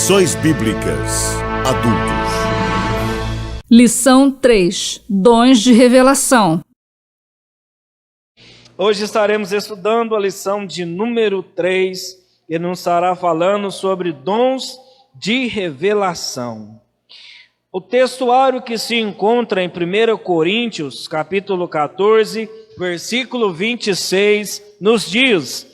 Lições Bíblicas Adultos. Lição 3: Dons de revelação. Hoje estaremos estudando a lição de número 3, que nos estará falando sobre dons de revelação. O textuário que se encontra em 1 Coríntios, capítulo 14, versículo 26, nos diz: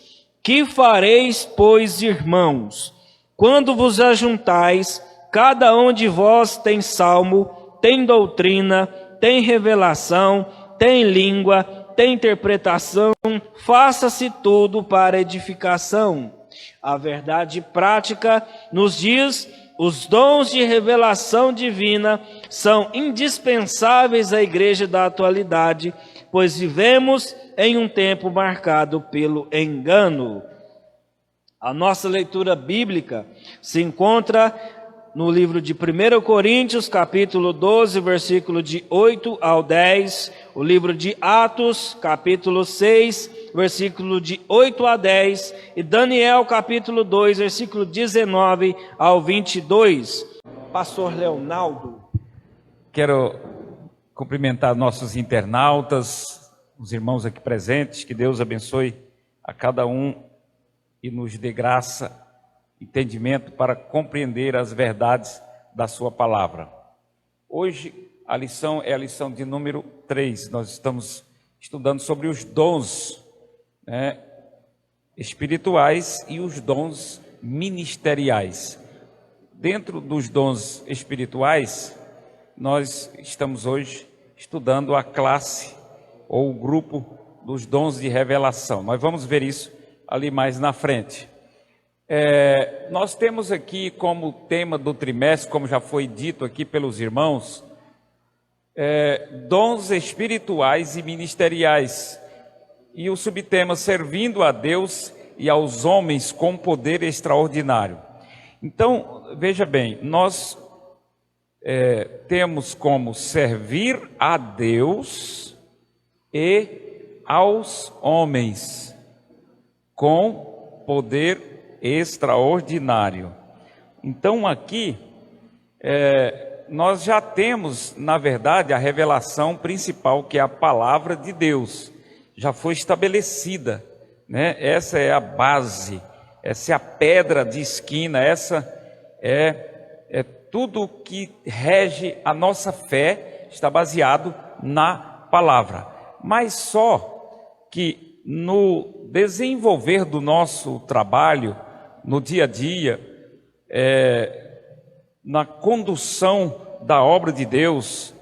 Que fareis, pois, irmãos, quando vos ajuntais, cada um de vós tem salmo, tem doutrina, tem revelação, tem língua, tem interpretação, faça-se tudo para edificação. A verdade prática nos diz: os dons de revelação divina são indispensáveis à igreja da atualidade, pois vivemos em um tempo marcado pelo engano. A nossa leitura bíblica se encontra no livro de 1 Coríntios, capítulo 12, versículo de 8 ao 10, o livro de Atos, capítulo 6, versículo de 8 a 10, e Daniel, capítulo 2, versículo 19 ao 22. Pastor Leonardo. Quero cumprimentar nossos internautas, os irmãos aqui presentes, que Deus abençoe a cada um e nos dê graça, entendimento para compreender as verdades da sua palavra. Hoje a lição é a lição de número 3. Nós estamos estudando sobre os dons espirituais e os dons ministeriais. Dentro dos dons espirituais, nós estamos hoje estudando a classe ou o grupo dos dons de revelação. Nós vamos ver isso ali mais na frente. Nós temos aqui como tema do trimestre, como já foi dito aqui pelos irmãos, dons espirituais e ministeriais, e o subtema: servindo a Deus e aos homens com poder extraordinário. Então, veja bem, nós temos como servir a Deus e aos homens com poder extraordinário. Então aqui nós já temos, na verdade, a revelação principal, que é a palavra de Deus, já foi estabelecida, né? Essa é a base, essa é a pedra de esquina, essa é tudo que rege a nossa fé, está baseado na palavra. Mas só que no desenvolver do nosso trabalho, no dia a dia, na condução da obra de Deus,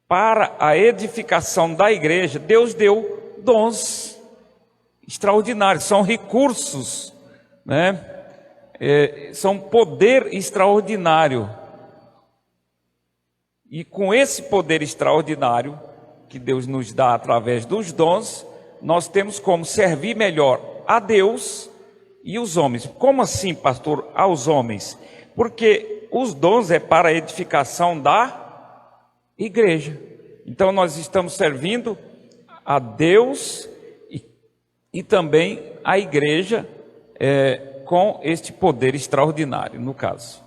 para a edificação da igreja, Deus deu dons extraordinários, são recursos, né? São poder extraordinário. E com esse poder extraordinário que Deus nos dá através dos dons, nós temos como servir melhor a Deus e os homens. Como assim, pastor, aos homens? Porque os dons é para a edificação da igreja. Então nós estamos servindo a Deus e também a igreja com este poder extraordinário, no caso.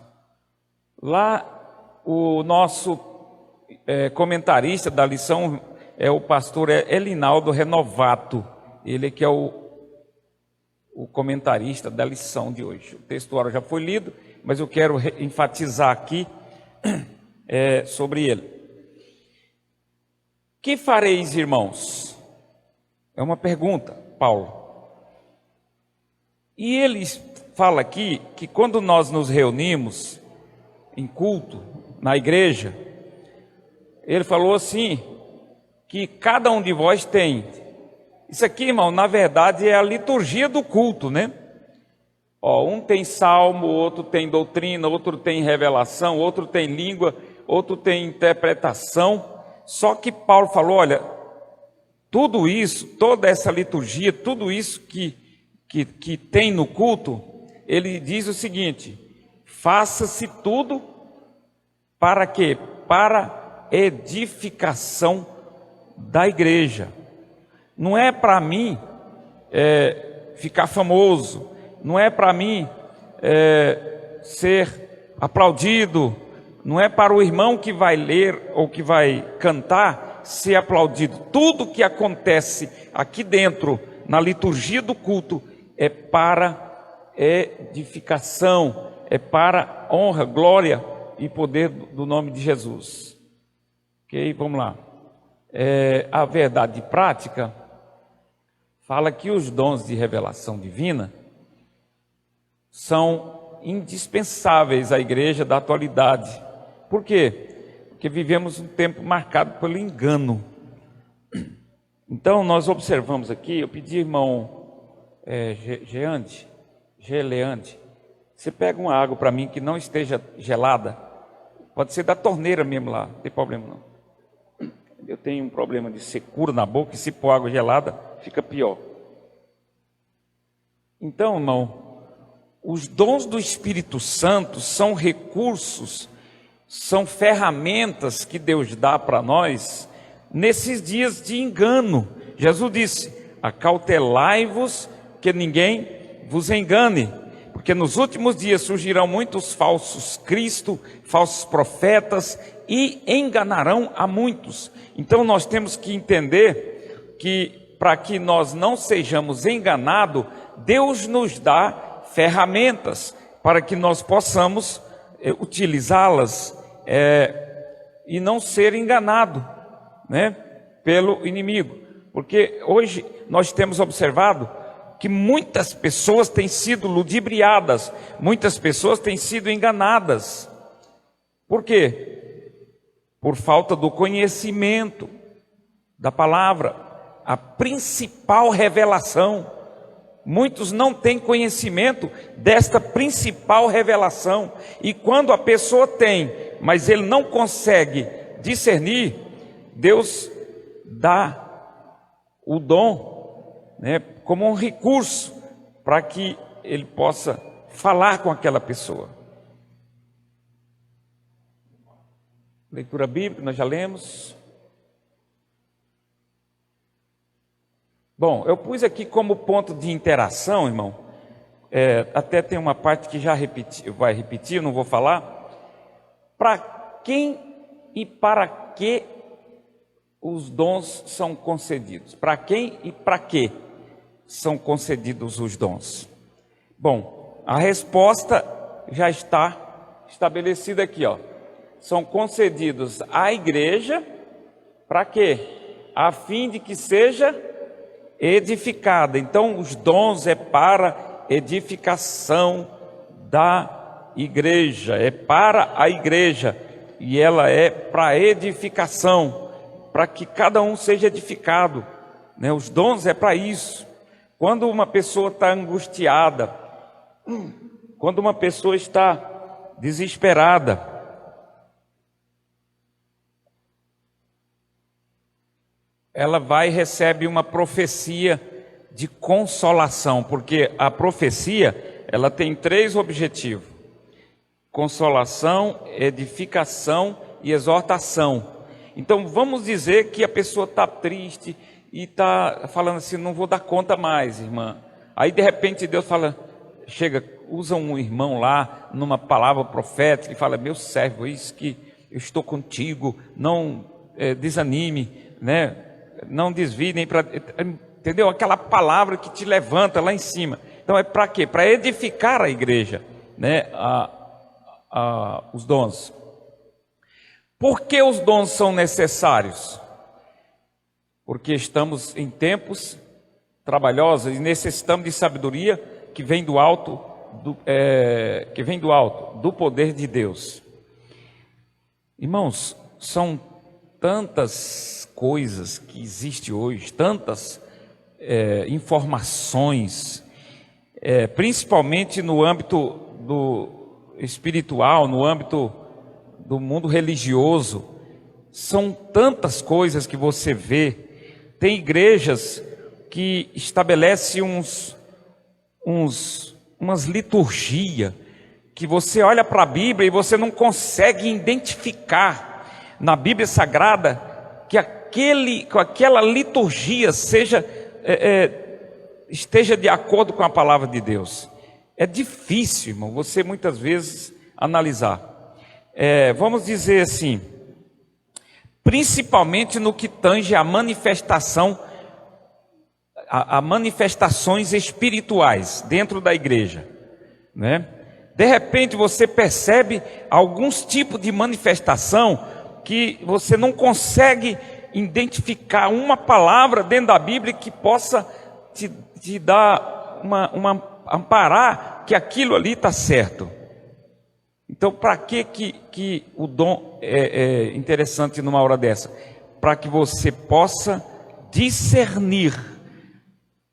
Lá o nosso comentarista da lição é o pastor Elinaldo Renovato, ele que é o comentarista da lição de hoje. O textuário já foi lido, mas eu quero enfatizar aqui sobre ele. Que fareis, irmãos? É uma pergunta, Paulo. E ele fala aqui que quando nós nos reunimos em culto, na igreja, ele falou assim, que cada um de vós tem. Isso aqui, irmão, na verdade é a liturgia do culto, né? Um tem salmo, outro tem doutrina, outro tem revelação, outro tem língua, outro tem interpretação. Só que Paulo falou, olha, tudo isso, toda essa liturgia, tudo isso que tem no culto, ele diz o seguinte: faça-se tudo para quê? Para edificação da igreja. Não é para mim ficar famoso, não é para mim ser aplaudido, não é para o irmão que vai ler ou que vai cantar ser aplaudido. Tudo que acontece aqui dentro, na liturgia do culto, é para edificação, é para honra, glória e poder do nome de Jesus. Ok? Vamos lá. A verdade prática fala que os dons de revelação divina são indispensáveis à igreja da atualidade. Por quê? Porque vivemos um tempo marcado pelo engano. Então nós observamos aqui, eu pedi, irmão Geleande, você pega uma água para mim que não esteja gelada, pode ser da torneira mesmo lá, não tem problema não. Eu tenho um problema de secura na boca e se pôr água gelada, fica pior. Então, irmão, os dons do Espírito Santo são recursos, são ferramentas que Deus dá para nós nesses dias de engano. Jesus disse: acautelai-vos que ninguém vos engane, porque nos últimos dias surgirão muitos falsos cristos, falsos profetas, e enganarão a muitos. Então nós temos que entender que para que nós não sejamos enganados, Deus nos dá ferramentas para que nós possamos utilizá-las e não ser enganado, né, pelo inimigo. Porque hoje nós temos observado que muitas pessoas têm sido ludibriadas, muitas pessoas têm sido enganadas. Por quê? Por falta do conhecimento da palavra, a principal revelação. Muitos não têm conhecimento desta principal revelação. E quando a pessoa tem, mas ele não consegue discernir, Deus dá o dom, né, como um recurso para que ele possa falar com aquela pessoa. Leitura bíblica, nós já lemos. Bom, eu pus aqui como ponto de interação, irmão, até tem uma parte que já vai repetir, eu não vou falar. Para quem e para que os dons são concedidos? Para quem e para que são concedidos os dons? Bom, a resposta já está estabelecida aqui, ó. São concedidos à igreja, para quê? A fim de que seja edificada. Então, os dons é para edificação da igreja, é para a igreja, e ela é para edificação, para que cada um seja edificado, né? Os dons é para isso. Quando uma pessoa está angustiada, quando uma pessoa está desesperada, ela vai e recebe uma profecia de consolação, porque a profecia, ela tem 3 objetivos: consolação, edificação e exortação. Então vamos dizer que a pessoa está triste e está falando assim: não vou dar conta mais, irmã. Aí de repente Deus fala, usa um irmão lá numa palavra profética e fala: meu servo, isso que eu estou contigo, não desanime, né? Não desvie nem para... Entendeu? Aquela palavra que te levanta lá em cima. Então é para quê? Para edificar a igreja, né? Os dons. Por que os dons são necessários? Porque estamos em tempos trabalhosos e necessitamos de sabedoria que vem do alto, do poder de Deus. Irmãos, são tantas coisas que existem hoje, tantas informações, principalmente no âmbito do espiritual, no âmbito do mundo religioso. São tantas coisas que você vê. Tem igrejas que estabelecem umas liturgias que você olha para a Bíblia e você não consegue identificar na Bíblia Sagrada que aquela liturgia esteja de acordo com a palavra de Deus. É difícil, irmão, você muitas vezes analisar. Vamos dizer assim, principalmente no que tange a manifestação, a manifestações espirituais dentro da igreja, né? De repente você percebe alguns tipos de manifestação que você não consegue identificar uma palavra dentro da Bíblia que possa te dar amparar que aquilo ali está certo. Então, para que o dom é interessante numa hora dessa? Para que você possa discernir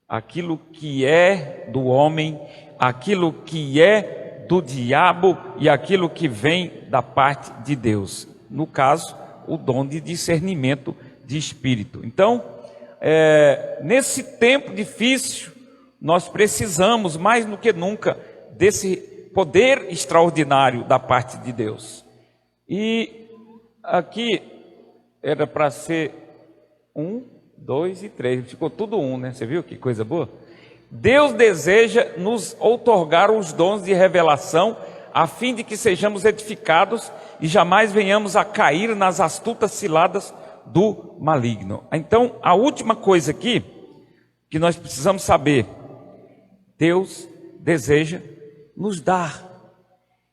aquilo que é do homem, aquilo que é do diabo e aquilo que vem da parte de Deus. No caso, o dom de discernimento de espírito. Então, nesse tempo difícil, nós precisamos mais do que nunca desse poder extraordinário da parte de Deus. E aqui era para ser 1, 2 e 3, ficou tudo 1, né? Você viu que coisa boa? Deus deseja nos outorgar os dons de revelação, a fim de que sejamos edificados e jamais venhamos a cair nas astutas ciladas do maligno. Então, a última coisa aqui que nós precisamos saber: Deus deseja nos dar.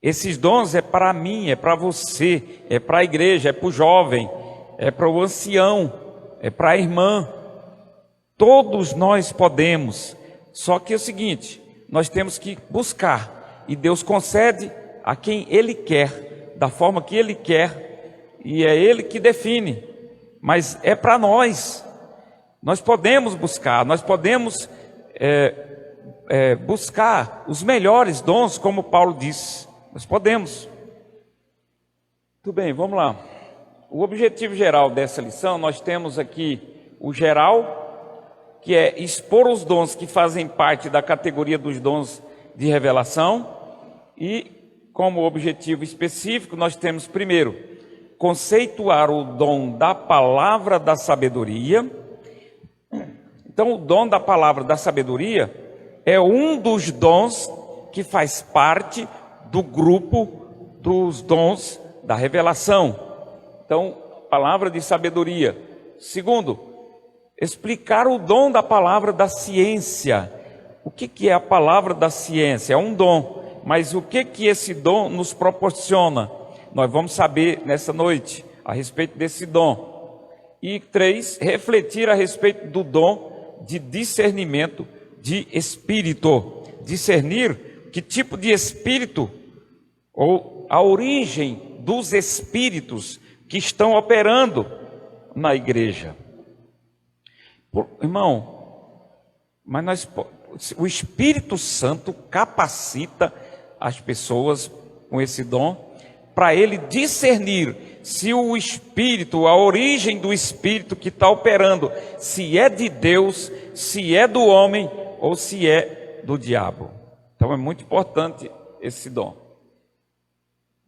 Esses dons é para mim, é para você, é para a igreja, é para o jovem, é para o ancião, é para a irmã. Todos nós podemos. Só que é o seguinte, nós temos que buscar, e Deus concede a quem Ele quer, da forma que Ele quer, e é Ele que define, mas é para nós. Nós podemos buscar, nós podemos buscar os melhores dons, como Paulo disse, nós podemos. Muito bem, vamos lá. O objetivo geral dessa lição, nós temos aqui o geral, que é expor os dons que fazem parte da categoria dos dons de revelação, e como objetivo específico nós temos primeiro, conceituar o dom da palavra da sabedoria. Então o dom da palavra da sabedoria é um dos dons que faz parte do grupo dos dons da revelação. Então, palavra de sabedoria. Segundo, explicar o dom da palavra da ciência. O que é a palavra da ciência? É um dom, mas o que esse dom nos proporciona? Nós vamos saber nessa noite a respeito desse dom. E 3, refletir a respeito do dom de discernimento de espírito. Discernir que tipo de espírito, ou a origem dos espíritos que estão operando na igreja. Irmão, mas o Espírito Santo capacita as pessoas com esse dom para ele discernir se o Espírito, a origem do Espírito que está operando, se é de Deus, se é do homem ou se é do diabo. Então é muito importante esse dom.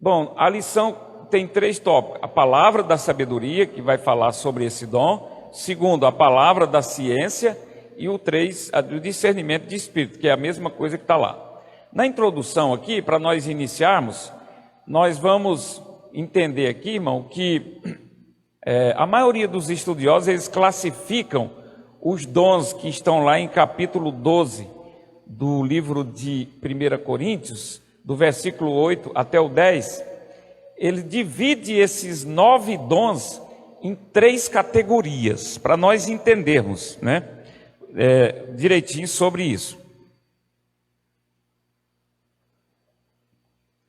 Bom, a lição tem 3 tópicos: a palavra da sabedoria, que vai falar sobre esse dom; segundo, a palavra da ciência; e o 3, o discernimento de espírito, que é a mesma coisa que está lá. Na introdução aqui, para nós iniciarmos, nós vamos entender aqui, irmão, que a maioria dos estudiosos, eles classificam os dons que estão lá em capítulo 12 do livro de 1 Coríntios, do versículo 8 até o 10, ele divide esses 9 dons em 3 categorias, para nós entendermos, né, direitinho sobre isso.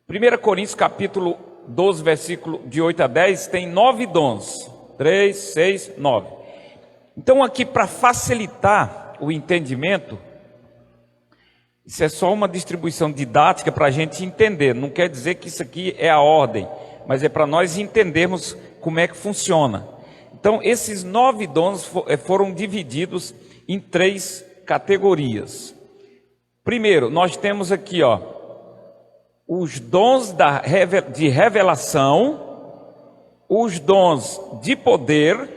1 Coríntios capítulo 12, versículo de 8 a 10, tem 9 dons, 3, 6, 9. Então aqui, para facilitar o entendimento, isso é só uma distribuição didática para a gente entender, não quer dizer que isso aqui é a ordem, mas é para nós entendermos como é que funciona. Então, esses 9 dons foram divididos em 3 categorias. Primeiro, nós temos aqui, os dons de revelação, os dons de poder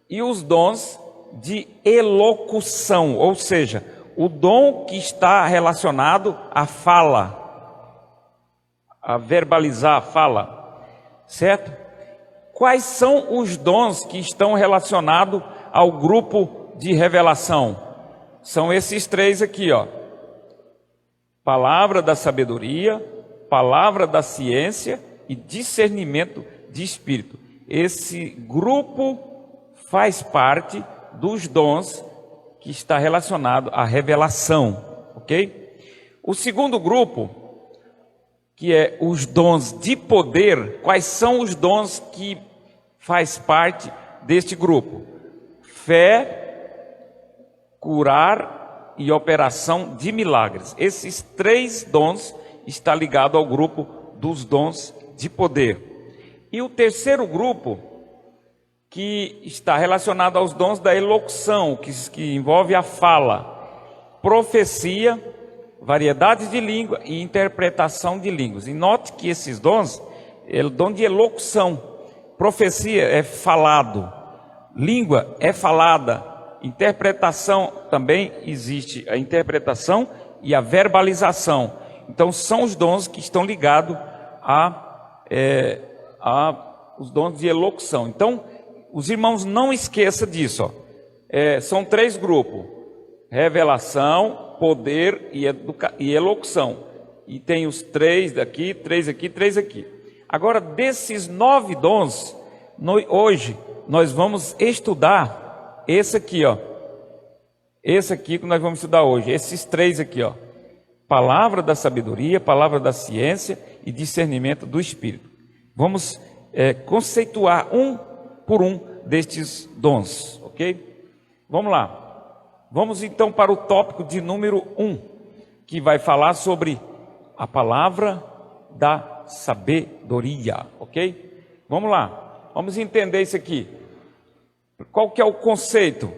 e os dons de elocução, ou seja, o dom que está relacionado à fala, a verbalizar a fala, certo? Quais são os dons que estão relacionados ao grupo de revelação? São esses três aqui, ó. Palavra da sabedoria, palavra da ciência e discernimento de espírito. Esse grupo faz parte dos dons que está relacionado à revelação, ok? O segundo grupo, que é os dons de poder. Quais são os dons que faz parte deste grupo? Fé, curar e operação de milagres. Esses três dons estão ligados ao grupo dos dons de poder. E o terceiro grupo, que está relacionado aos dons da elocução, que envolve a fala, profecia, variedade de língua e interpretação de línguas. E note que esses dons, é o dom de elocução. Profecia é falado, língua é falada, interpretação também existe, a interpretação e a verbalização. Então são os dons que estão ligados os dons de elocução. Então, os irmãos não esqueçam disso, ó. São três grupos: revelação, poder e elocução. E tem os três daqui, três aqui, três aqui. Agora, desses 9 dons, hoje nós vamos estudar esse aqui, ó. Esse aqui que nós vamos estudar hoje, esses três aqui, ó. Palavra da sabedoria, palavra da ciência e discernimento do espírito. Vamos conceituar um por um destes dons, ok? Vamos lá. Vamos então para o tópico de número 1, que vai falar sobre a palavra da sabedoria, ok? Vamos lá. Vamos entender isso aqui. Qual que é o conceito?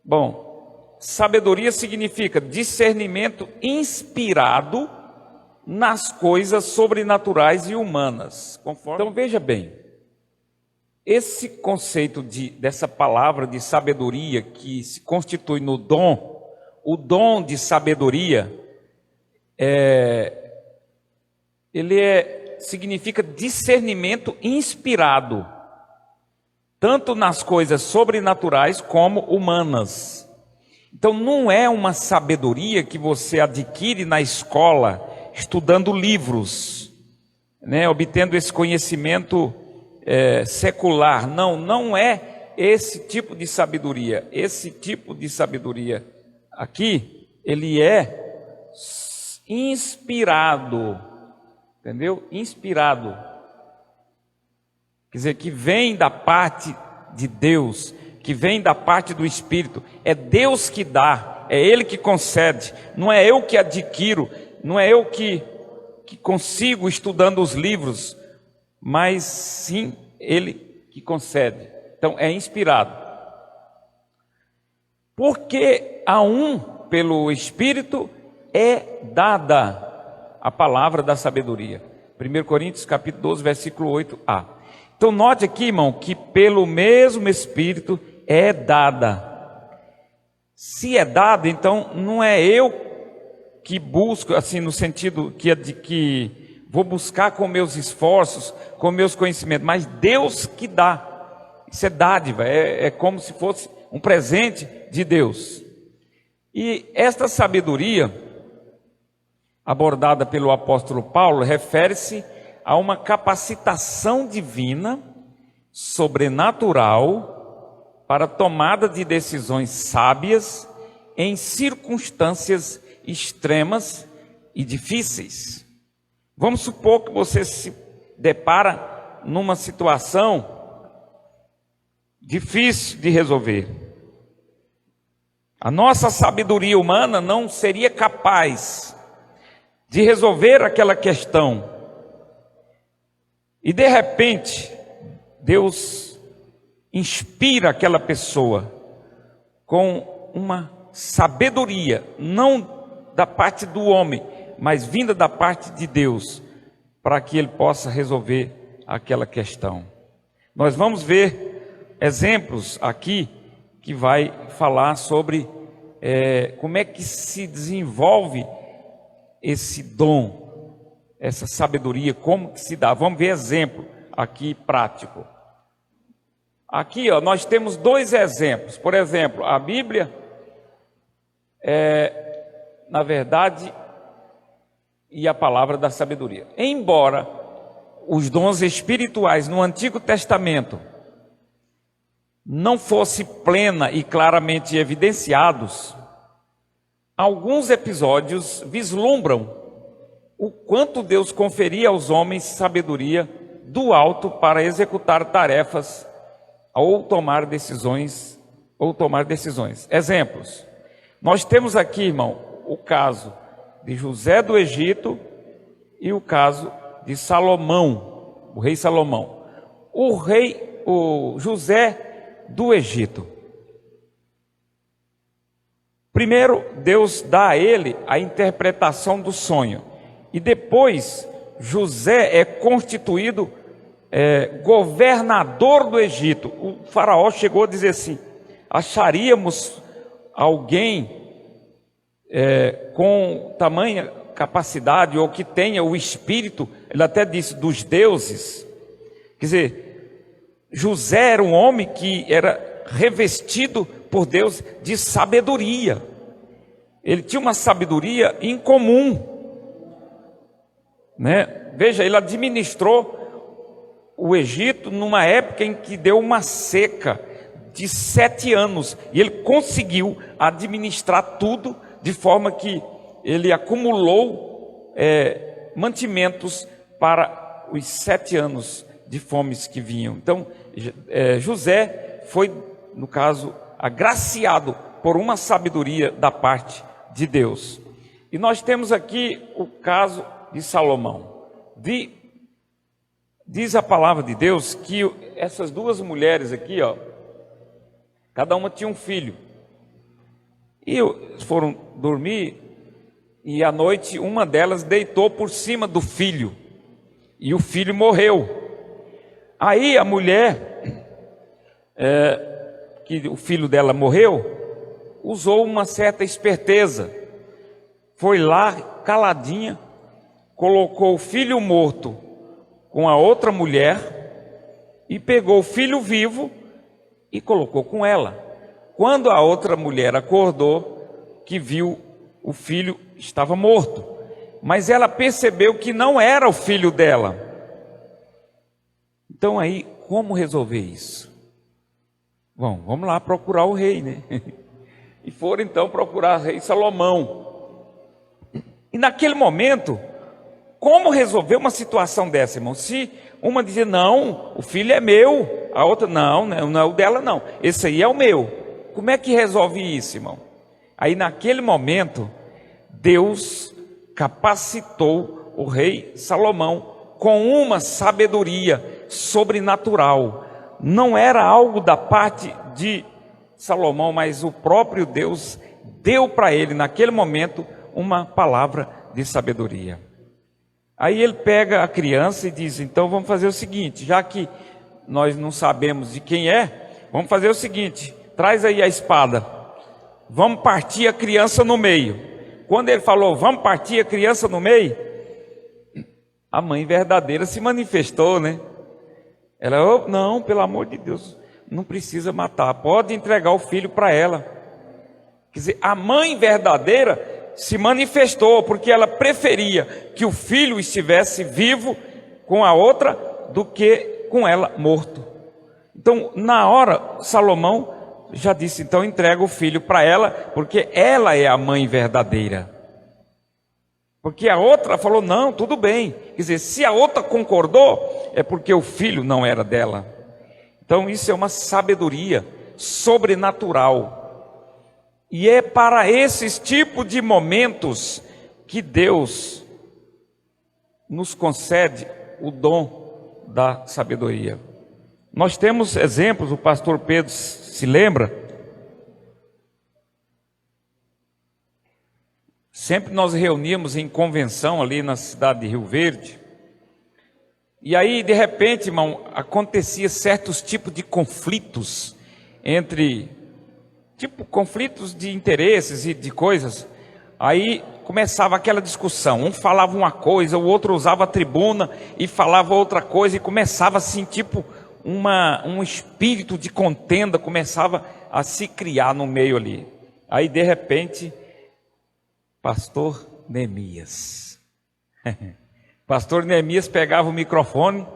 Bom, sabedoria significa discernimento inspirado nas coisas sobrenaturais e humanas. Então veja bem, esse conceito dessa palavra de sabedoria que se constitui no dom, o dom de sabedoria, significa discernimento inspirado, tanto nas coisas sobrenaturais como humanas. Então não é uma sabedoria que você adquire na escola, estudando livros, né, obtendo esse conhecimento secular. Não é esse tipo de sabedoria. Esse tipo de sabedoria aqui, ele é inspirado, entendeu? Inspirado. Quer dizer, que vem da parte de Deus, que vem da parte do Espírito. É Deus que dá, é Ele que concede. Não é eu que adquiro, não é eu que consigo estudando os livros, mas sim Ele que concede. Então é inspirado. Porque a um, pelo Espírito, é dada a palavra da sabedoria. 1 Coríntios capítulo 12, versículo 8a. Então note aqui, irmão, que pelo mesmo Espírito é dada. Se é dada, então não é eu que busco, assim, no sentido que vou buscar com meus esforços, com meus conhecimentos, mas Deus que dá. Isso é dádiva, é como se fosse um presente de Deus. E esta sabedoria, abordada pelo apóstolo Paulo, refere-se a uma capacitação divina, sobrenatural, para tomada de decisões sábias em circunstâncias extremas e difíceis. Vamos supor que você se depara numa situação difícil de resolver. A nossa sabedoria humana não seria capaz de resolver aquela questão. E de repente, Deus inspira aquela pessoa com uma sabedoria, não da parte do homem, mas vinda da parte de Deus, para que ele possa resolver aquela questão. Nós vamos ver exemplos aqui que vai falar sobre como é que se desenvolve esse dom, essa sabedoria, como que se dá. Vamos ver exemplo aqui prático. Aqui, ó, nós temos dois exemplos. Por exemplo, a Bíblia na verdade, e a palavra da sabedoria. Embora os dons espirituais no Antigo Testamento não fossem plena e claramente evidenciados, alguns episódios vislumbram o quanto Deus conferia aos homens sabedoria do alto para executar tarefas ou tomar decisões. Exemplos. Nós temos aqui, irmão, o caso de José do Egito e o caso de Salomão, o rei Salomão. O José do Egito. Primeiro, Deus dá a ele a interpretação do sonho. E depois, José é constituído governador do Egito. O faraó chegou a dizer assim: acharíamos alguém com tamanha capacidade, ou que tenha o espírito, ele até disse, dos deuses. Quer dizer, José era um homem que era revestido por Deus de sabedoria. Ele tinha uma sabedoria incomum, né? Veja, ele administrou o Egito numa época em que deu uma seca de 7 anos, e ele conseguiu administrar tudo de forma que ele acumulou mantimentos para os 7 anos de fomes que vinham. Então, José foi, no caso, agraciado por uma sabedoria da parte de Deus. E nós temos aqui o caso de Salomão. Diz a palavra de Deus que essas duas mulheres aqui, ó, cada uma tinha um filho. E foram dormir, e à noite uma delas deitou por cima do filho, e o filho morreu. Aí a mulher, que o filho dela morreu, usou uma certa esperteza. Foi lá, caladinha, colocou o filho morto com a outra mulher, e pegou o filho vivo e colocou com ela. Quando a outra mulher acordou, que viu o filho estava morto, mas ela percebeu que não era o filho dela. Então aí, como resolver isso? Bom, vamos lá procurar o rei, né? E foram então procurar o rei Salomão. E naquele momento, como resolver uma situação dessa, irmão? Se uma dizia, não, o filho é meu, a outra, não é o dela não, esse aí é o meu. Como é que resolve isso, irmão? Aí naquele momento, Deus capacitou o rei Salomão com uma sabedoria sobrenatural. Não era algo da parte de Salomão, mas o próprio Deus deu para ele naquele momento uma palavra de sabedoria. Aí ele pega a criança e diz, então vamos fazer o seguinte, já que nós não sabemos de quem é, vamos fazer o seguinte, traz aí a espada, vamos partir a criança no meio. Quando ele falou, vamos partir a criança no meio, a mãe verdadeira se manifestou, né? Ela, oh, não, pelo amor de Deus, não precisa matar, pode entregar o filho para ela. Quer dizer, a mãe verdadeira se manifestou, porque ela preferia que o filho estivesse vivo com a outra, do que com ela morto. Então, na hora, Salomão já disse, então entrega o filho para ela, porque ela é a mãe verdadeira. Porque a outra falou, não, tudo bem. Quer dizer, se a outra concordou, é porque o filho não era dela. Então isso é uma sabedoria sobrenatural. E é para esses tipos de momentos que Deus nos concede o dom da sabedoria. Nós temos exemplos, o pastor Pedro se lembra? Sempre nós reuníamos em convenção ali na cidade de Rio Verde. E aí, de repente, irmão, acontecia certos tipos de conflitos entre tipo conflitos de interesses e de coisas. Aí começava aquela discussão, um falava uma coisa, o outro usava a tribuna e falava outra coisa, e começava assim, tipo um espírito de contenda começava a se criar no meio ali. Aí de repente, pastor Neemias pastor Neemias pegava o microfone,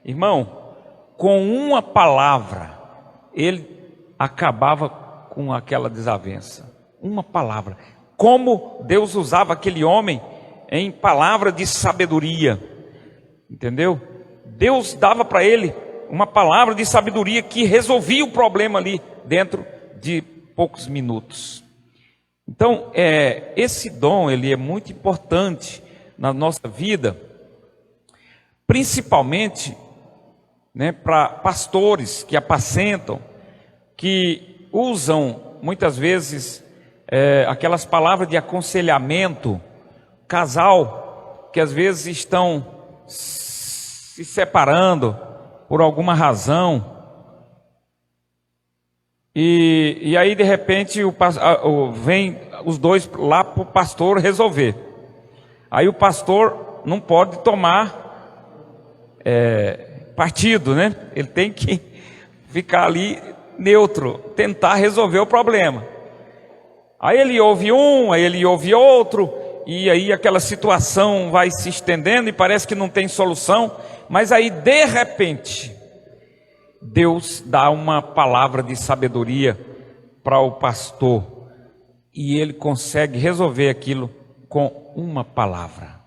irmão, com uma palavra ele acabava com aquela desavença. Uma palavra. Como Deus usava aquele homem em palavra de sabedoria, entendeu? Deus dava para ele uma palavra de sabedoria que resolvia o problema ali dentro de poucos minutos. Então, esse dom ele é muito importante na nossa vida, principalmente, né, para pastores que apacentam, que usam muitas vezes aquelas palavras de aconselhamento, casal que às vezes estão se separando por alguma razão, e aí de repente vem os dois lá para o pastor resolver. Aí o pastor não pode tomar partido, né? Ele tem que ficar ali neutro, tentar resolver o problema. Aí ele ouve um, aí ele ouve outro, e aí aquela situação vai se estendendo e parece que não tem solução. Mas aí de repente Deus dá uma palavra de sabedoria para o pastor, e ele consegue resolver aquilo com uma palavra.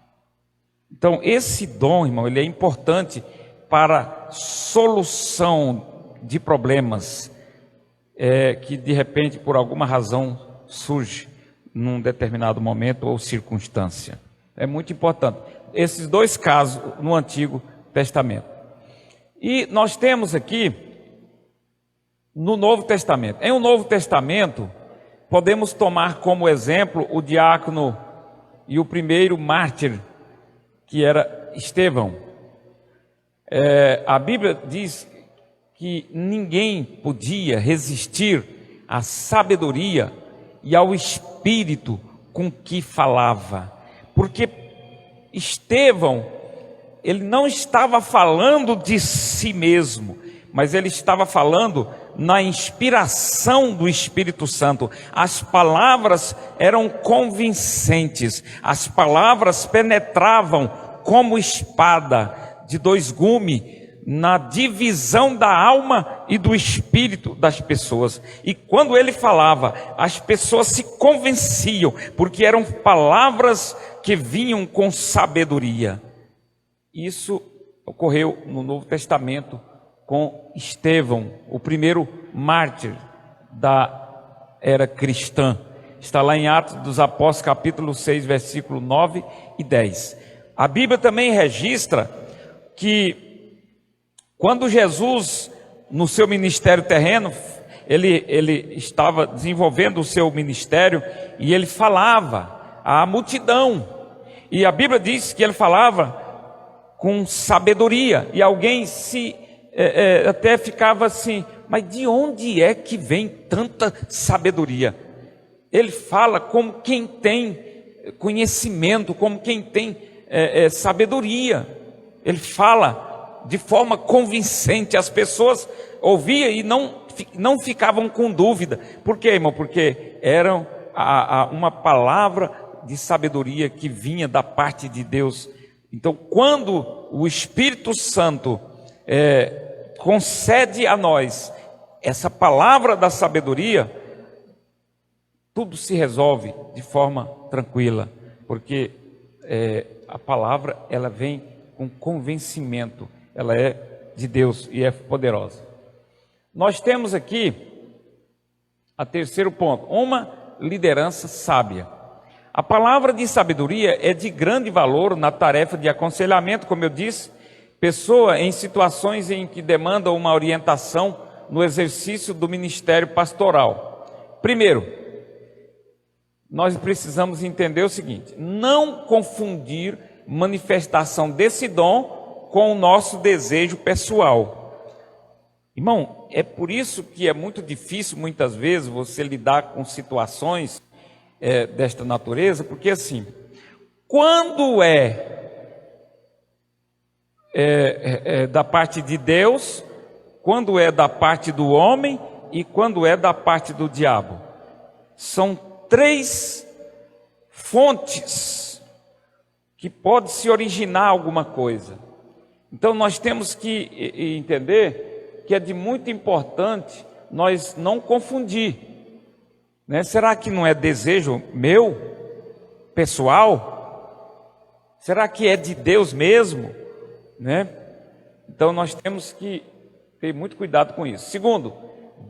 Então esse dom, irmão, ele é importante para solução de problemas que de repente por alguma razão surge num determinado momento ou circunstância. É muito importante. Esses dois casos no Antigo Testamento. E nós temos aqui no Novo Testamento. Em o Novo Testamento, podemos tomar como exemplo o diácono e o primeiro mártir, que era Estevão. A Bíblia diz que ninguém podia resistir à sabedoria e ao espírito com que falava, porque Estevão, ele não estava falando de si mesmo, mas ele estava falando na inspiração do Espírito Santo. As palavras eram convincentes, as palavras penetravam como espada de dois gumes na divisão da alma e do espírito das pessoas. E quando ele falava, as pessoas se convenciam, porque eram palavras que vinham com sabedoria. Isso ocorreu no Novo Testamento com Estevão, o primeiro mártir da era cristã. Está lá em Atos dos Apóstolos, capítulo 6, versículo 9 e 10. A Bíblia também registra que quando Jesus, no seu ministério terreno, ele estava desenvolvendo o seu ministério e ele falava à multidão. E a Bíblia diz que ele falava com sabedoria, e alguém até ficava assim, mas de onde é que vem tanta sabedoria? Ele fala como quem tem conhecimento, como quem tem sabedoria. Ele fala de forma convincente, as pessoas ouviam e não ficavam com dúvida. Por quê, irmão? Porque era uma palavra de sabedoria que vinha da parte de Deus. Então, quando o Espírito Santo concede a nós essa palavra da sabedoria, tudo se resolve de forma tranquila, porque a palavra, ela vem com convencimento, ela é de Deus e é poderosa. Nós temos aqui a terceiro ponto, uma liderança sábia. A palavra de sabedoria é de grande valor na tarefa de aconselhamento, como eu disse, pessoa em situações em que demanda uma orientação no exercício do ministério pastoral. Primeiro, nós precisamos entender o seguinte: não confundir manifestação desse dom com o nosso desejo pessoal. Irmão, é por isso que é muito difícil, muitas vezes, você lidar com situações desta natureza, porque assim, quando da parte de Deus, quando é da parte do homem e quando é da parte do diabo. São três fontes que pode se originar alguma coisa. Então nós temos que entender que é de muito importante nós não confundir, né? Será que não é desejo meu, pessoal? Será que é de Deus mesmo, né? Então nós temos que ter muito cuidado com isso. Segundo,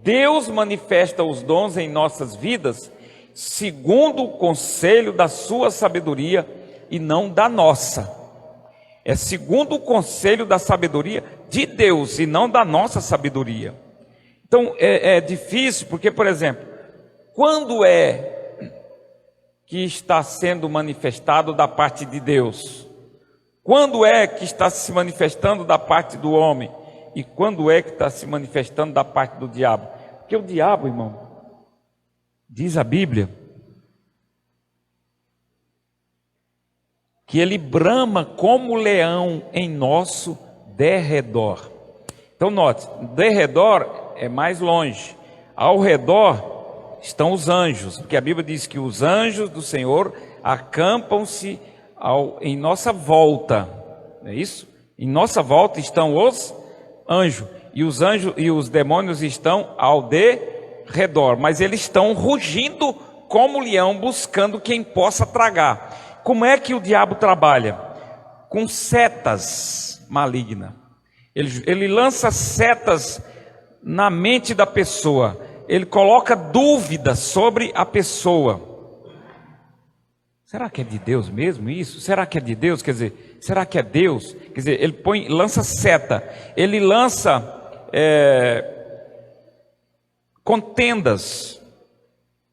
Deus manifesta os dons em nossas vidas segundo o conselho da sua sabedoria e não da nossa. É segundo o conselho da sabedoria de Deus e não da nossa sabedoria. Então é difícil porque, por exemplo, quando é que está sendo manifestado da parte de Deus? Quando é que está se manifestando da parte do homem? E quando é que está se manifestando da parte do diabo? Porque o diabo, irmão, diz a Bíblia, que ele brama como leão em nosso derredor. Então note, derredor é mais longe. Ao redor estão os anjos, porque a Bíblia diz que os anjos do Senhor acampam-se em nossa volta. Não é isso? Em nossa volta estão os anjos, e os anjos e os demônios estão ao derredor, mas eles estão rugindo como leão, buscando quem possa tragar. Como é que o diabo trabalha? Com setas malignas. Ele lança setas na mente da pessoa, ele coloca dúvida sobre a pessoa. Será que é de Deus mesmo isso? Será que é de Deus? Quer dizer, será que é Deus? Quer dizer, ele lança seta, ele lança contendas,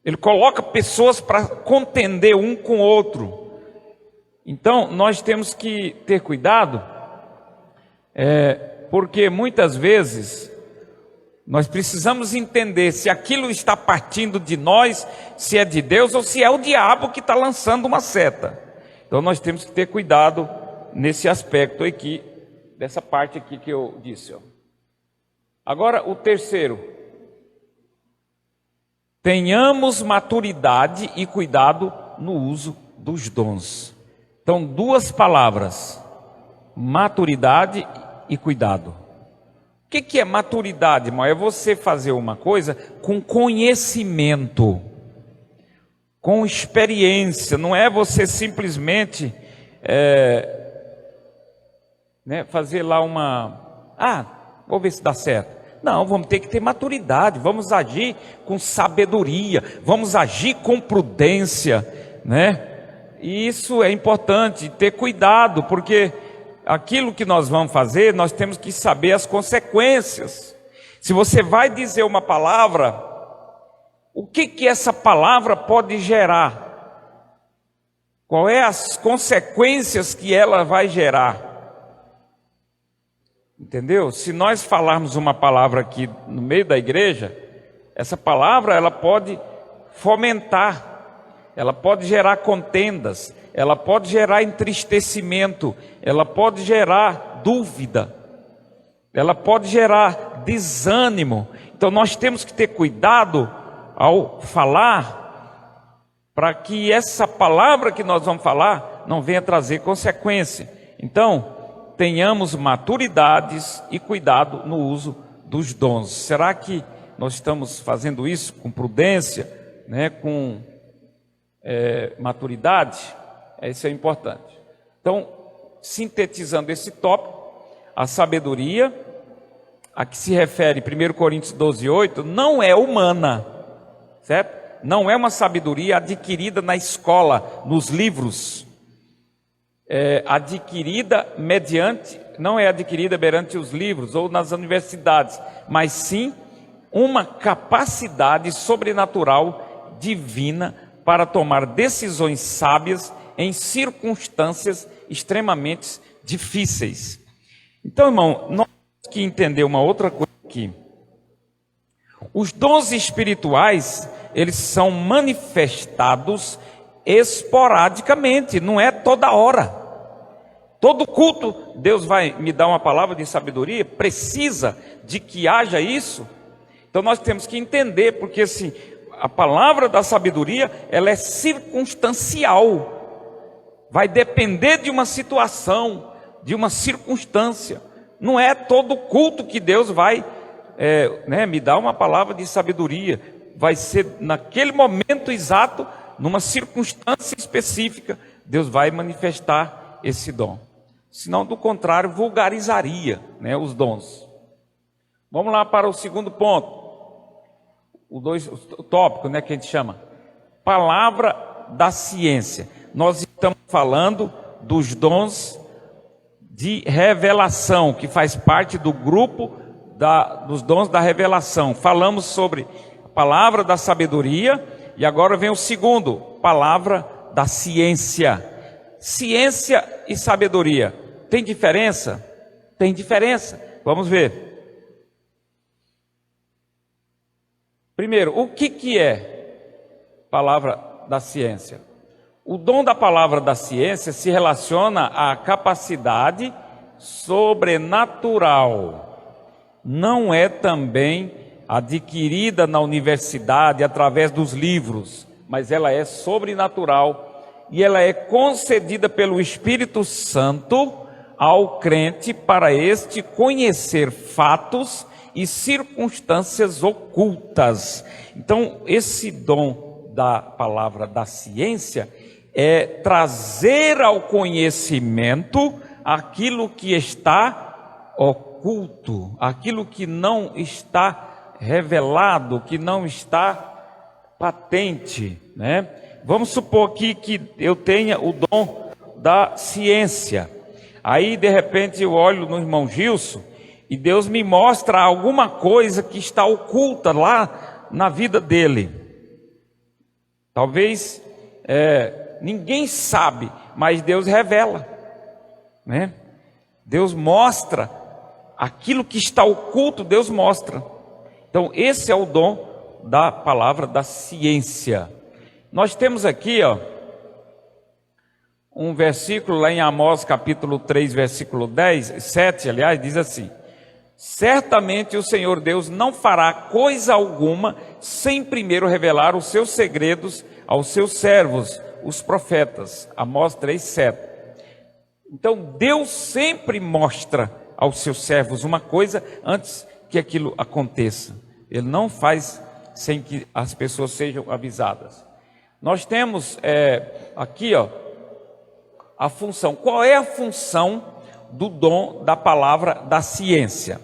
ele coloca pessoas para contender um com o outro. Então, nós temos que ter cuidado, porque muitas vezes nós precisamos entender se aquilo está partindo de nós, se é de Deus ou se é o diabo que está lançando uma seta. Então nós temos que ter cuidado nesse aspecto aqui, dessa parte aqui que eu disse. Ó. Agora o terceiro, tenhamos maturidade e cuidado no uso dos dons. Então duas palavras, maturidade e cuidado. O que é maturidade, irmão? É você fazer uma coisa com conhecimento, com experiência. Não é você simplesmente fazer lá vou ver se dá certo. Não, vamos ter que ter maturidade, vamos agir com sabedoria, vamos agir com prudência, né? E isso é importante, ter cuidado, porque aquilo que nós vamos fazer, nós temos que saber as consequências. Se você vai dizer uma palavra, o que essa palavra pode gerar? Qual é as consequências que ela vai gerar? Entendeu? Se nós falarmos uma palavra aqui no meio da igreja, essa palavra ela pode fomentar, ela pode gerar contendas, ela pode gerar entristecimento, ela pode gerar dúvida, ela pode gerar desânimo. Então nós temos que ter cuidado ao falar, para que essa palavra que nós vamos falar não venha trazer consequência. Então, tenhamos maturidades e cuidado no uso dos dons. Será que nós estamos fazendo isso com prudência, né, com maturidade? Isso é importante. Então, sintetizando esse tópico, a sabedoria, a que se refere 1 Coríntios 12:8, não é humana, certo? Não é uma sabedoria adquirida na escola, nos livros, não é adquirida perante os livros ou nas universidades, mas sim uma capacidade sobrenatural, divina, para tomar decisões sábias em circunstâncias extremamente difíceis. Então, irmão, nós temos que entender uma outra coisa aqui. Os dons espirituais, eles são manifestados esporadicamente, não é toda hora. Todo culto, Deus vai me dar uma palavra de sabedoria, precisa de que haja isso. Então nós temos que entender, porque assim, a palavra da sabedoria, ela é circunstancial. Vai depender de uma situação, de uma circunstância. Não é todo culto que Deus vai me dar uma palavra de sabedoria. Vai ser naquele momento exato, numa circunstância específica, Deus vai manifestar esse dom. Senão, do contrário, vulgarizaria, os dons. Vamos lá para o segundo ponto. O tópico, que a gente chama palavra da ciência. Nós estamos falando dos dons de revelação, que faz parte do grupo dos dons da revelação. Falamos sobre a palavra da sabedoria, e agora vem o segundo, palavra da ciência. Ciência e sabedoria, tem diferença? Tem diferença, vamos ver. Primeiro, o que é palavra da ciência? O dom da palavra da ciência se relaciona à capacidade sobrenatural. Não é também adquirida na universidade através dos livros, mas ela é sobrenatural e ela é concedida pelo Espírito Santo ao crente para este conhecer fatos e circunstâncias ocultas. Então, esse dom da palavra da ciência é trazer ao conhecimento aquilo que está oculto, aquilo que não está revelado, que não está patente, Vamos supor aqui que eu tenha o dom da ciência. Aí, de repente, eu olho no irmão Gilson e Deus me mostra alguma coisa que está oculta lá na vida dele. Talvez ninguém sabe, mas Deus revela, Deus mostra aquilo que está oculto, Deus mostra. Então esse é o dom da palavra da ciência. Nós temos aqui um versículo lá em Amós capítulo 3, versículo 7, aliás, diz assim: certamente o Senhor Deus não fará coisa alguma sem primeiro revelar os seus segredos aos seus servos, os profetas. Amós 3, 7. Então Deus sempre mostra aos seus servos uma coisa antes que aquilo aconteça. Ele não faz sem que as pessoas sejam avisadas. Nós temos aqui a função. Qual é a função do dom da palavra da ciência?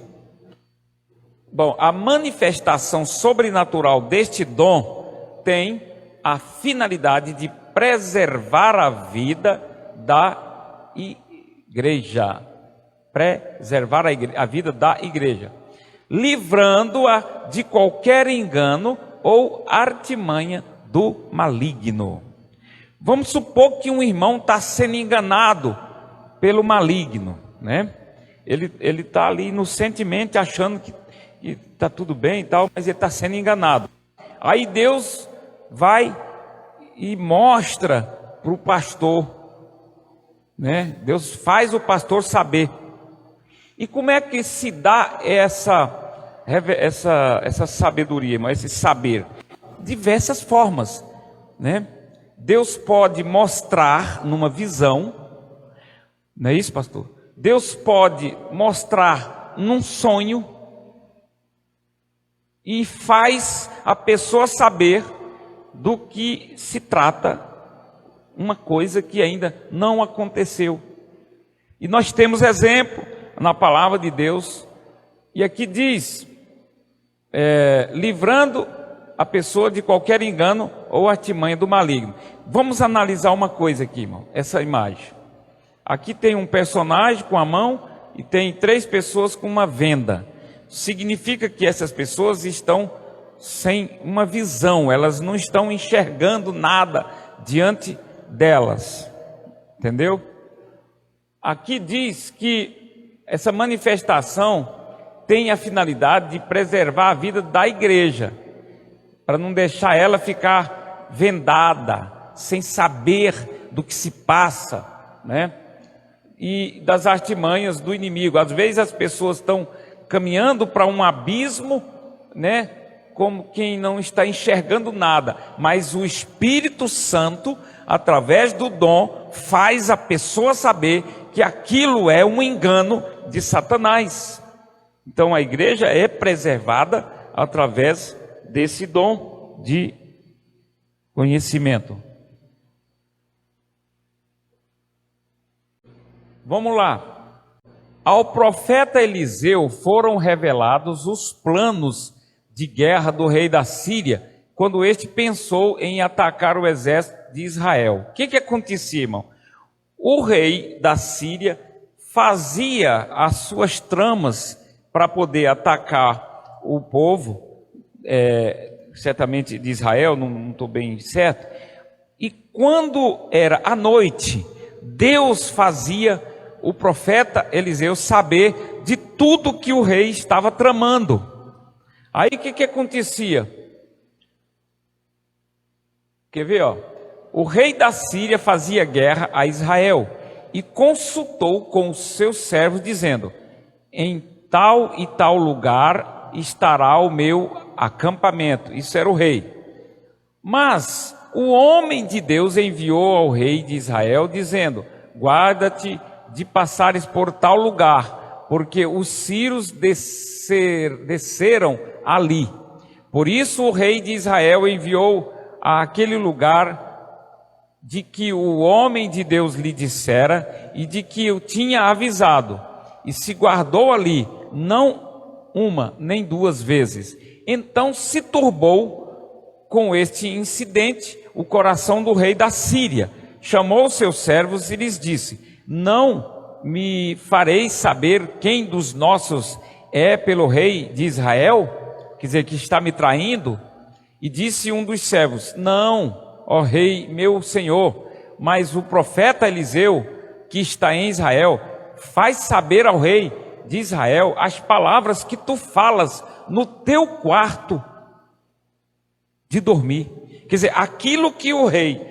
Bom, a manifestação sobrenatural deste dom tem a finalidade de preservar a vida da igreja. Preservar a vida da igreja, livrando-a de qualquer engano ou artimanha do maligno. Vamos supor que um irmão está sendo enganado pelo maligno, Ele está ali inocentemente achando que está tudo bem e tal, mas ele está sendo enganado. Aí Deus vai e mostra para o pastor, Deus faz o pastor saber. E como é que se dá essa sabedoria, esse saber? Diversas formas, Deus pode mostrar numa visão, não é isso, pastor? Deus pode mostrar num sonho e faz a pessoa saber do que se trata, uma coisa que ainda não aconteceu. E nós temos exemplo na palavra de Deus, e aqui diz, livrando a pessoa de qualquer engano ou artimanha do maligno. Vamos analisar uma coisa aqui, irmão, essa imagem. Aqui tem um personagem com a mão e tem 3 pessoas com uma venda. Significa que essas pessoas estão sem uma visão, elas não estão enxergando nada diante delas, entendeu? Aqui diz que essa manifestação tem a finalidade de preservar a vida da igreja, para não deixar ela ficar vendada, sem saber do que se passa, né? E das artimanhas do inimigo. Às vezes as pessoas estão caminhando para um abismo, né? Como quem não está enxergando nada, mas o Espírito Santo, através do dom, faz a pessoa saber que aquilo é um engano de Satanás. Então a igreja é preservada através desse dom de conhecimento. Vamos lá. Ao profeta Eliseu foram revelados os planos de guerra do rei da Síria, quando este pensou em atacar o exército de Israel. O que acontecia, irmão? O rei da Síria fazia as suas tramas para poder atacar o povo, certamente de Israel, não estou bem certo. E quando era à noite, Deus fazia o profeta Eliseu saber de tudo que o rei estava tramando. Aí o que acontecia? Quer ver, ó? O rei da Síria fazia guerra a Israel e consultou com os seus servos, dizendo: em tal e tal lugar estará o meu acampamento. Isso era o rei. Mas o homem de Deus enviou ao rei de Israel, dizendo: guarda-te de passares por tal lugar, porque os sírios desceram ali. Por isso o rei de Israel enviou àquele lugar de que o homem de Deus lhe dissera e de que eu tinha avisado, e se guardou ali, não uma nem duas vezes. Então se turbou com este incidente o coração do rei da Síria. Chamou seus servos e lhes disse: não me fareis saber quem dos nossos é pelo rei de Israel? Quer dizer, que está me traindo? E disse um dos servos: não, ó rei meu senhor, mas o profeta Eliseu, que está em Israel, faz saber ao rei de Israel as palavras que tu falas no teu quarto de dormir. Quer dizer, aquilo que o rei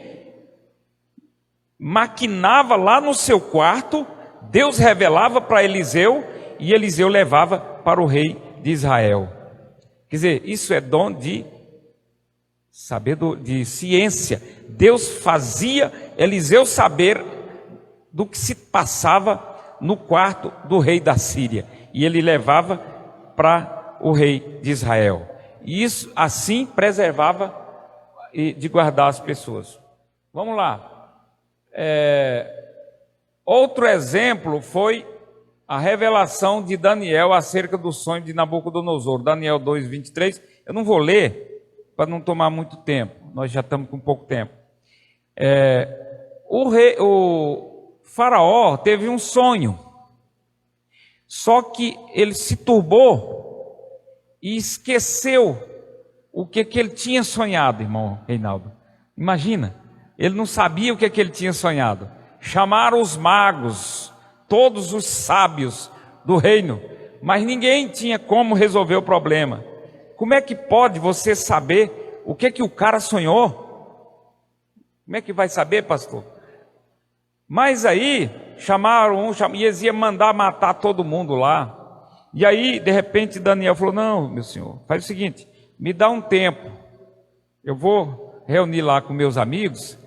maquinava lá no seu quarto, Deus revelava para Eliseu e Eliseu levava para o rei de Israel. Quer dizer, isso é dom de de ciência. Deus fazia Eliseu saber do que se passava no quarto do rei da Síria, e ele levava para o rei de Israel. E isso assim preservava de guardar as pessoas. Vamos lá. Outro exemplo foi a revelação de Daniel acerca do sonho de Nabucodonosor. Daniel 2:23. Eu não vou ler para não tomar muito tempo, nós já estamos com pouco tempo. O faraó teve um sonho, só que ele se turbou e esqueceu o que ele tinha sonhado, irmão Reinaldo. Imagina, ele não sabia o que ele tinha sonhado. Chamaram os magos, todos os sábios do reino, mas ninguém tinha como resolver o problema. Como é que pode você saber o que o cara sonhou? Como é que vai saber, pastor? Mas aí chamaram e eles iam mandar matar todo mundo lá. E aí, de repente, Daniel falou: não, meu senhor, faz o seguinte, me dá um tempo. Eu vou reunir lá com meus amigos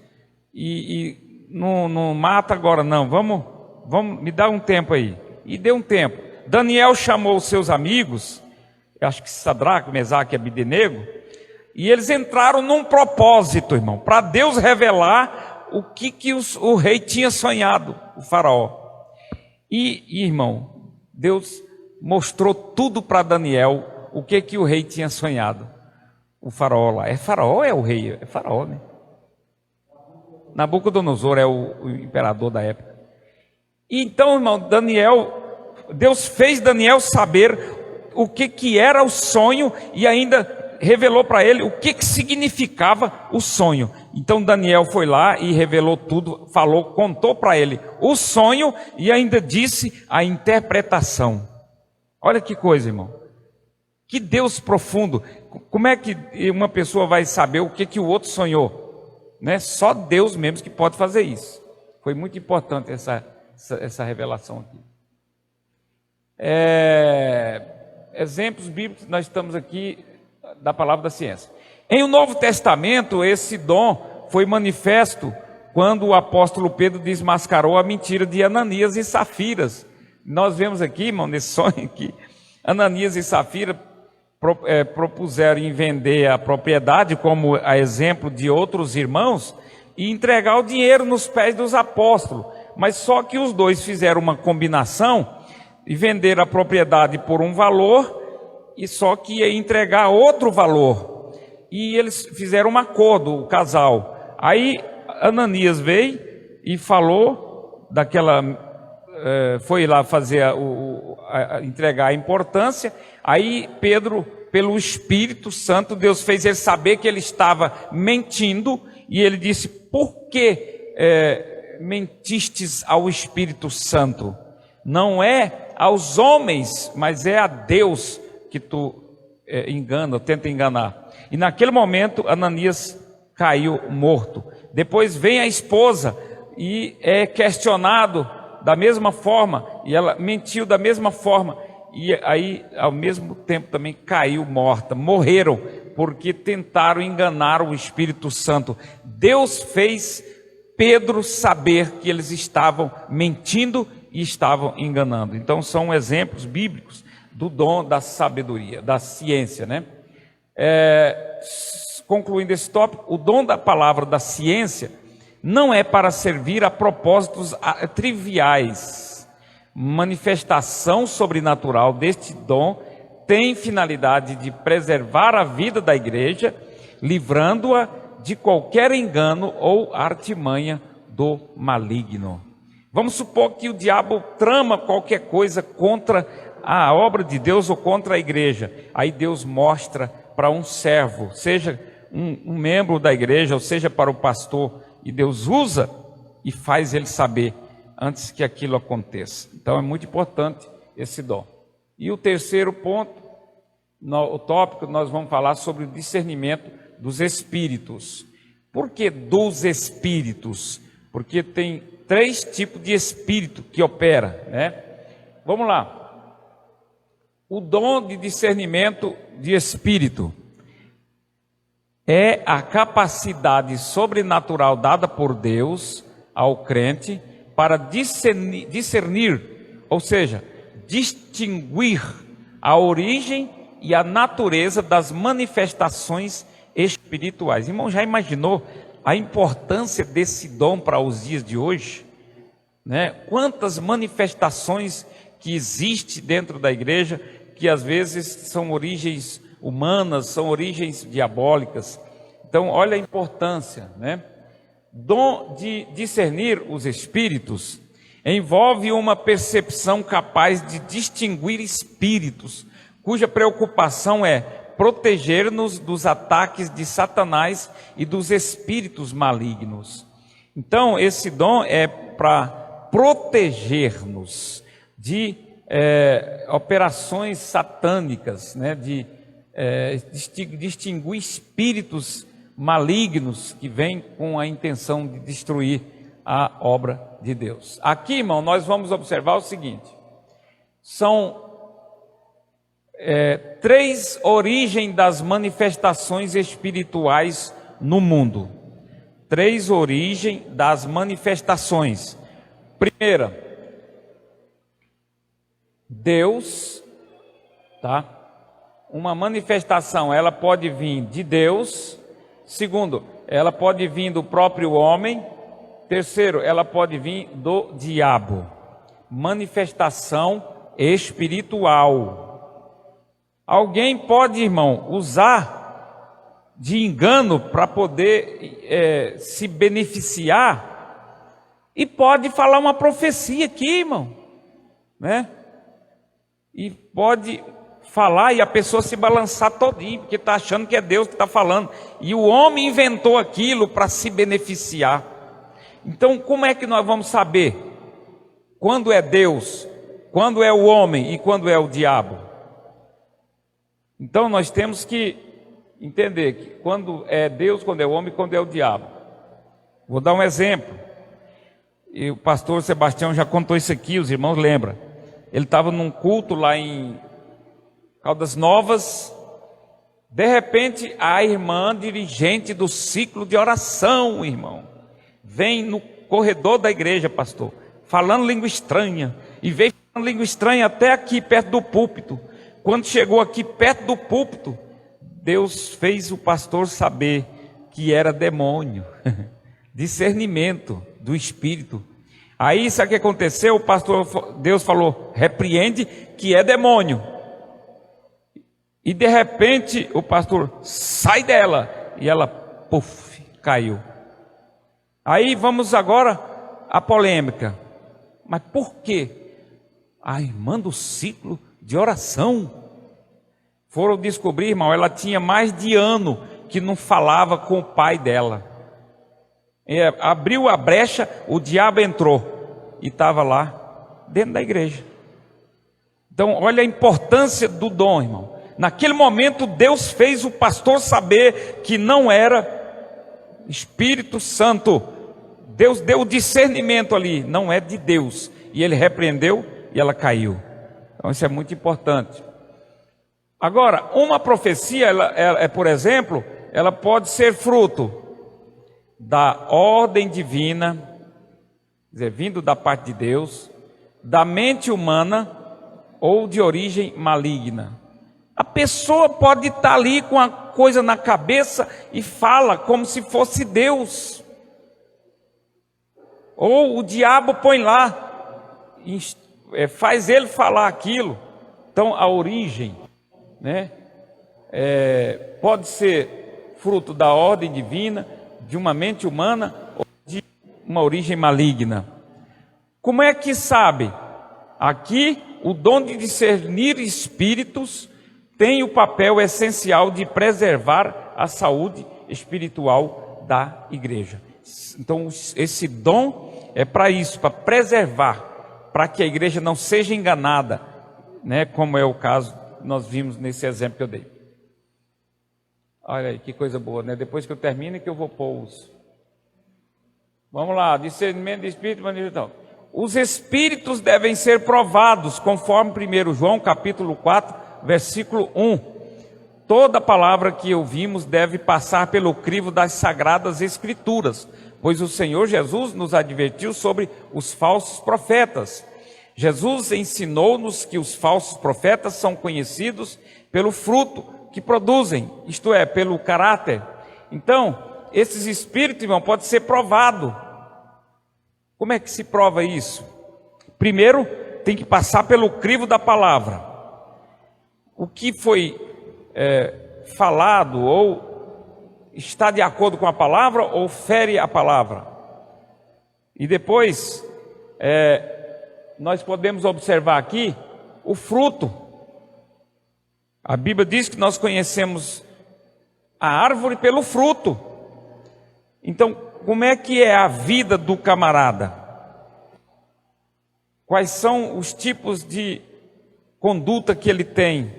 e não mata agora não, vamos, me dá um tempo aí. E deu um tempo. Daniel chamou os seus amigos, acho que Sadraque, Mesaque e Abdenego, e eles entraram num propósito, irmão, para Deus revelar o que o rei tinha sonhado, o faraó. E, irmão, Deus mostrou tudo para Daniel, o que o rei tinha sonhado. O faraó lá, é faraó ou é o rei? É faraó, né? Nabucodonosor é o imperador da época. E então, irmão, Deus fez Daniel saber o que era o sonho e ainda revelou para ele o que significava o sonho. Então Daniel foi lá e revelou tudo, contou para ele o sonho e ainda disse a interpretação. Olha que coisa, irmão. Que Deus profundo. Como é que uma pessoa vai saber o que o outro sonhou? Né? Só Deus mesmo que pode fazer isso. Foi muito importante essa revelação aqui. Exemplos bíblicos, nós estamos aqui da palavra da ciência. Em o Novo Testamento, esse dom foi manifesto quando o apóstolo Pedro desmascarou a mentira de Ananias e Safiras. Nós vemos aqui, irmão, nesse sonho aqui, Ananias e Safira propuseram em vender a propriedade, como a exemplo de outros irmãos, e entregar o dinheiro nos pés dos apóstolos. Mas só que os dois fizeram uma combinação e venderam a propriedade por um valor, e só que ia entregar outro valor. E eles fizeram um acordo, o casal. Aí Ananias veio e falou foi lá fazer entregar a importância. Aí Pedro, pelo Espírito Santo, Deus fez ele saber que ele estava mentindo, e ele disse: por que mentistes ao Espírito Santo? Não é aos homens, mas é a Deus que tu tenta enganar. E naquele momento Ananias caiu morto. Depois vem a esposa e é questionado da mesma forma, e ela mentiu da mesma forma, e aí ao mesmo tempo também caiu morta. Morreram porque tentaram enganar o Espírito Santo. Deus fez Pedro saber que eles estavam mentindo e estavam enganando. Então são exemplos bíblicos do dom da sabedoria, da ciência, né? Concluindo esse tópico, o dom da palavra da ciência não é para servir a propósitos triviais. Manifestação sobrenatural deste dom tem finalidade de preservar a vida da igreja, livrando-a de qualquer engano ou artimanha do maligno. Vamos supor que o diabo trama qualquer coisa contra a obra de Deus ou contra a igreja. Aí Deus mostra para um servo, seja um membro da igreja, ou seja para o pastor, e Deus usa e faz ele saber antes que aquilo aconteça. Então é muito importante esse dom. E o terceiro ponto, o tópico, nós vamos falar sobre o discernimento dos espíritos. Por que dos espíritos? Porque tem 3 tipos de espírito que opera, né? Vamos lá. O dom de discernimento de espírito é a capacidade sobrenatural dada por Deus ao crente para discernir, ou seja, distinguir a origem e a natureza das manifestações espirituais. Irmão, já imaginou a importância desse dom para os dias de hoje? Né? Quantas manifestações que existem dentro da igreja, que às vezes são origens humanas, são origens diabólicas. Então, olha a importância, né? Dom de discernir os espíritos envolve uma percepção capaz de distinguir espíritos, cuja preocupação é proteger-nos dos ataques de Satanás e dos espíritos malignos. Então, esse dom é para proteger-nos de operações satânicas, né? De distinguir espíritos malignos que vêm com a intenção de destruir a obra de Deus. Aqui, irmão, nós vamos observar o seguinte: são 3 origens das manifestações espirituais no mundo. 3 origens das manifestações. Primeira, Deus, tá? Uma manifestação, ela pode vir de Deus. Segundo, ela pode vir do próprio homem. Terceiro, ela pode vir do diabo. Manifestação espiritual. Alguém pode, irmão, usar de engano para poder se beneficiar, e pode falar uma profecia aqui, irmão, né? E pode falar e a pessoa se balançar todinho, porque está achando que é Deus que está falando, e o homem inventou aquilo para se beneficiar. Então, como é que nós vamos saber quando é Deus quando é o homem e quando é o diabo. Então nós temos que entender que quando é Deus, quando é o homem e quando é o diabo. Vou dar um exemplo. E o pastor Sebastião já contou isso aqui, os irmãos lembram. Ele estava num culto lá em Caldas Novas. De repente, a irmã dirigente do ciclo de oração, irmão, vem no corredor da igreja, pastor, falando língua estranha. E veio falando língua estranha até aqui, perto do púlpito. Quando chegou aqui perto do púlpito, Deus fez o pastor saber que era demônio. Discernimento do Espírito. Aí sabe o que aconteceu? O pastor, Deus falou, repreende que é demônio. E de repente o pastor sai dela e ela, puf, caiu. Aí vamos agora à polêmica. Mas por quê? A irmã do ciclo de oração. Foram descobrir, irmão, ela tinha mais de ano que não falava com o pai dela. Abriu a brecha, o diabo entrou e estava lá dentro da igreja. Então olha a importância do dom, irmão. Naquele momento Deus fez o pastor saber que não era Espírito Santo. Deus deu o discernimento ali, não é de Deus. E ele repreendeu e ela caiu. Então isso é muito importante. Agora, uma profecia, por exemplo, ela pode ser fruto da ordem divina, quer dizer, vindo da parte de Deus, da mente humana ou de origem maligna. A pessoa pode estar ali com a coisa na cabeça e fala como se fosse Deus. Ou o diabo põe lá, faz ele falar aquilo. Então a origem, né, pode ser fruto da ordem divina, de uma mente humana ou de uma origem maligna. Como é que sabe? Aqui o dom de discernir espíritos tem o papel essencial de preservar a saúde espiritual da igreja. Então esse dom é para isso, para preservar, para que a igreja não seja enganada, né, como é o caso que nós vimos nesse exemplo que eu dei. Olha aí, que coisa boa, né? Depois que eu termino que eu vou pôr os... Vamos lá, discernimento de espírito, então. Os espíritos devem ser provados, conforme 1 João capítulo 4, versículo 1. Toda palavra que ouvimos deve passar pelo crivo das sagradas escrituras, pois o Senhor Jesus nos advertiu sobre os falsos profetas. Jesus ensinou-nos que os falsos profetas são conhecidos pelo fruto que produzem, isto é, pelo caráter. Então, esses espíritos, irmão, pode ser provado. Como é que se prova isso? Primeiro, tem que passar pelo crivo da palavra. O que foi falado ou está de acordo com a palavra ou fere a palavra. E depois, nós podemos observar aqui o fruto. A Bíblia diz que nós conhecemos a árvore pelo fruto. Então, como é que é a vida do camarada? Quais são os tipos de conduta que ele tem?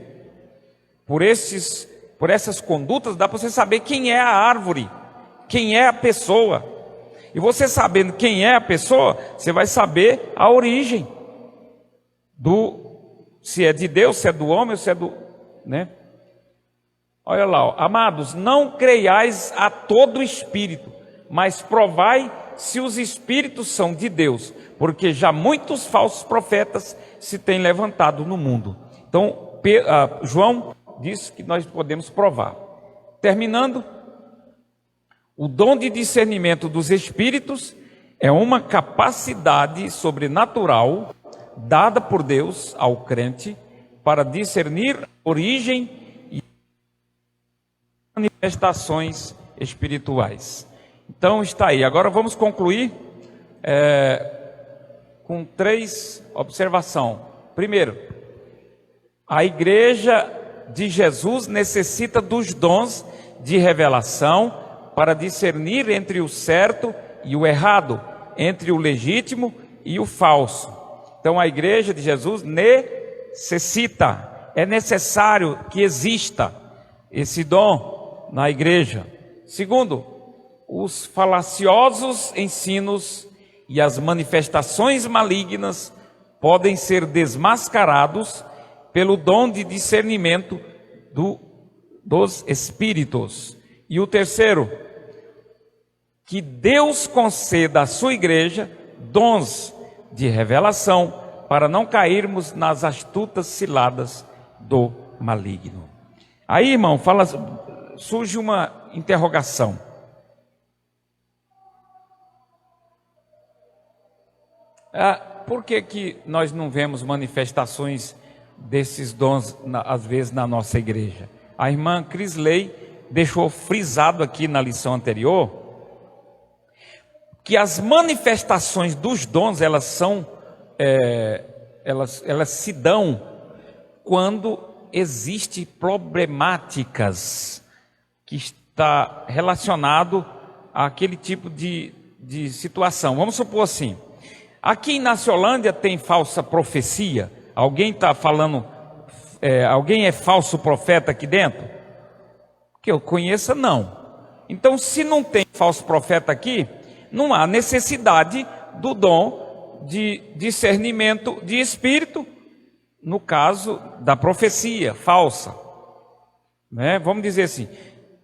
Por essas condutas dá para você saber quem é a árvore, quem é a pessoa. E você sabendo quem é a pessoa, você vai saber a origem se é de Deus, se é do homem, ou se é do... né? Olha lá, ó. Amados, não creiais a todo espírito, mas provai se os espíritos são de Deus, porque já muitos falsos profetas se têm levantado no mundo. Então, João diz que nós podemos provar. Terminando, o dom de discernimento dos espíritos é uma capacidade sobrenatural dada por Deus ao crente para discernir origem e manifestações espirituais. Então está aí. Agora vamos concluir com 3 observações. Primeiro, a igreja de Jesus necessita dos dons de revelação para discernir entre o certo e o errado, entre o legítimo e o falso. Então a igreja de Jesus necessita, é necessário que exista esse dom na igreja. Segundo, os falaciosos ensinos e as manifestações malignas podem ser desmascarados pelo dom de discernimento dos espíritos. E o terceiro, que Deus conceda à sua igreja dons de revelação para não cairmos nas astutas ciladas do maligno. Aí, irmão, surge uma interrogação. Por que nós não vemos manifestações desses dons, às vezes, na nossa igreja? A irmã Crisley deixou frisado aqui na lição anterior que as manifestações dos dons, elas se dão quando existem problemáticas que está relacionado àquele tipo de situação. Vamos supor assim, aqui em Naciolândia tem falsa profecia. Alguém está falando, alguém é falso profeta aqui dentro? Que eu conheça, não. Então, se não tem falso profeta aqui, não há necessidade do dom de discernimento de espírito, no caso da profecia falsa. Né? Vamos dizer assim,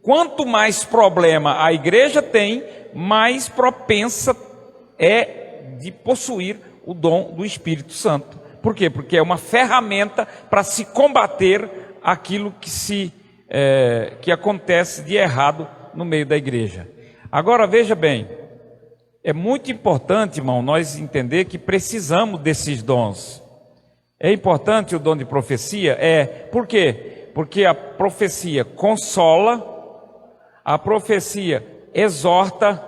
quanto mais problema a igreja tem, mais propensa é de possuir o dom do Espírito Santo. Por quê? Porque é uma ferramenta para se combater aquilo que acontece de errado no meio da igreja. Agora veja bem, é muito importante, irmão, nós entender que precisamos desses dons. É importante o dom de profecia? Por quê? Porque a profecia consola, a profecia exorta,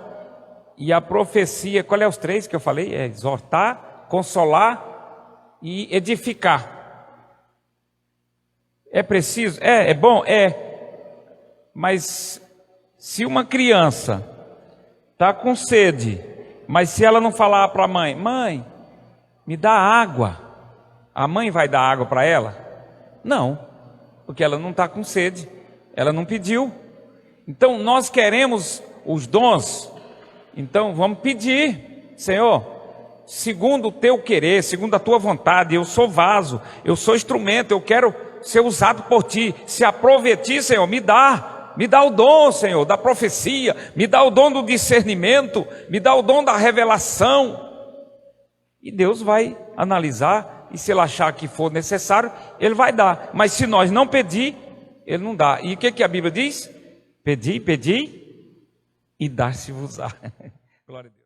e a profecia, qual é os três que eu falei? É exortar, consolar e edificar. É preciso? É bom? Mas se uma criança está com sede, mas se ela não falar para a mãe, mãe, me dá água, a mãe vai dar água para ela? Não, porque ela não está com sede, ela não pediu. Então nós queremos os dons, então vamos pedir, Senhor, segundo o teu querer, segundo a tua vontade, eu sou vaso, eu sou instrumento, eu quero ser usado por ti, se aprove ti, Senhor, me dá o dom, Senhor, da profecia, me dá o dom do discernimento, me dá o dom da revelação, e Deus vai analisar, e se ele achar que for necessário, ele vai dar, mas se nós não pedir, ele não dá. E o que a Bíblia diz? Pedi, e dar-se-vos-á. Glória a Deus.